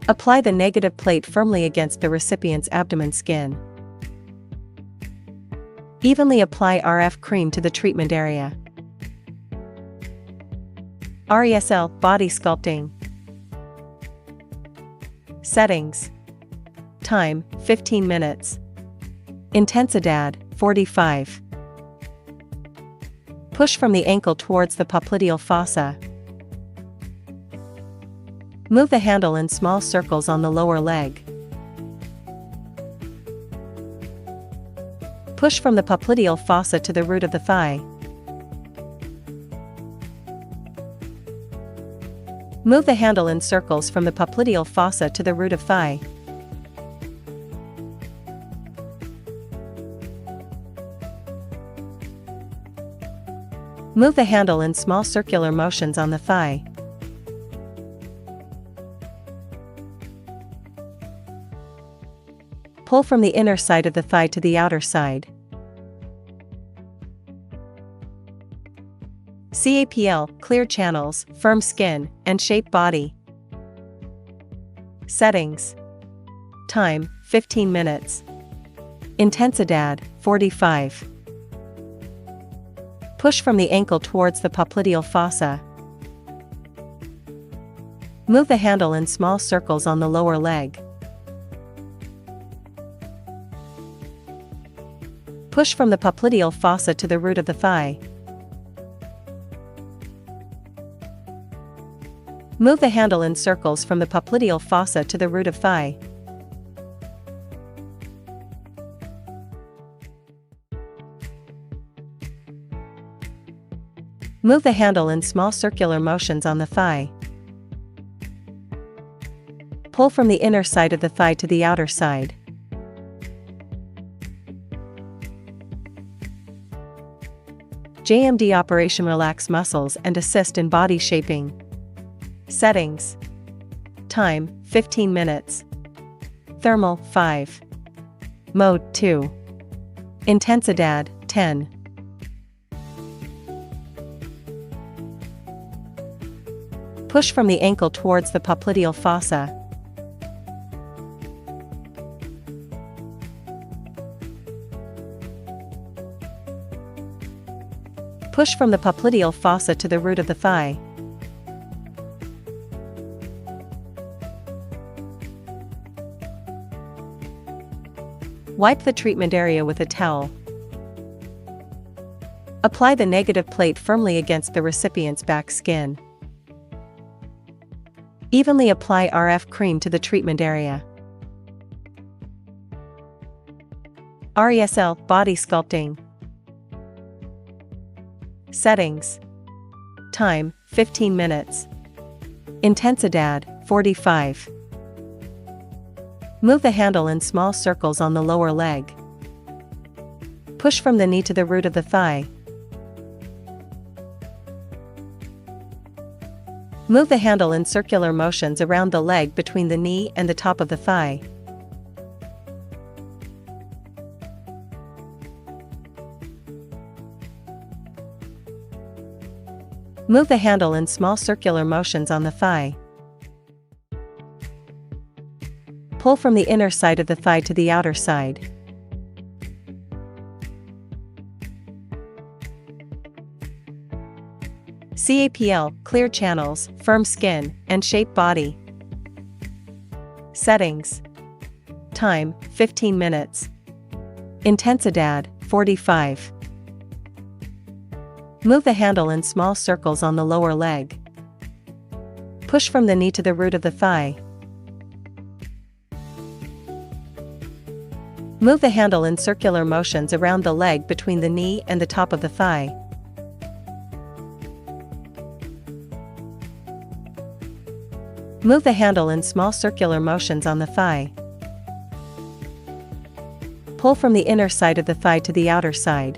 Apply the negative plate firmly against the recipient's abdomen skin. Evenly apply RF cream to the treatment area. RESL Body Sculpting. Settings. Time, 15 minutes. Intensidad, 45. Push from the ankle towards the popliteal fossa. Move the handle in small circles on the lower leg. Push from the popliteal fossa to the root of the thigh. Move the handle in circles from the popliteal fossa to the root of thigh. Move the handle in small circular motions on the thigh. Pull from the inner side of the thigh to the outer side. CAPL, clear channels, firm skin, and shape body. Settings. Time, 15 minutes. Intensidad, 45. Push from the ankle towards the popliteal fossa. Move the handle in small circles on the lower leg. Push from the popliteal fossa to the root of the thigh. Move the handle in circles from the popliteal fossa to the root of thigh. Move the handle in small circular motions on the thigh. Pull from the inner side of the thigh to the outer side. JMD operation relax muscles and assist in body shaping. Settings. Time, 15 minutes. Thermal, 5. Mode, 2. Intensidad, 10. Push from the ankle towards the popliteal fossa. Push from the popliteal fossa to the root of the thigh. Wipe the treatment area with a towel. Apply the negative plate firmly against the recipient's back skin. Evenly apply RF cream to the treatment area. RESL Body Sculpting. Settings. Time, 15 minutes. Intensidad, 45. Move the handle in small circles on the lower leg. Push from the knee to the root of the thigh. Move the handle in circular motions around the leg between the knee and the top of the thigh. Move the handle in small circular motions on the thigh. Pull from the inner side of the thigh to the outer side. CAPL, clear channels, firm skin, and shape body. Settings. Time, 15 minutes. Intensidad, 45. Move the handle in small circles on the lower leg. Push from the knee to the root of the thigh. Move the handle in circular motions around the leg between the knee and the top of the thigh. Move the handle in small circular motions on the thigh. Pull from the inner side of the thigh to the outer side.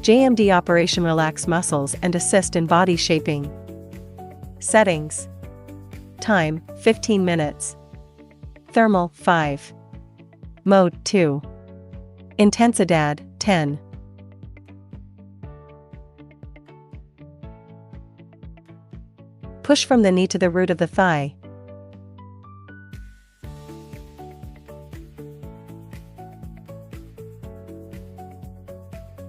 JMD operation relax muscles and assist in body shaping. Settings. Time, 15 minutes. Thermal, 5. Mode, 2. Intensidad, 10. Push from the knee to the root of the thigh.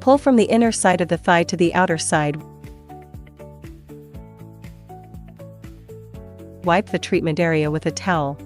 Pull from the inner side of the thigh to the outer side. Wipe the treatment area with a towel.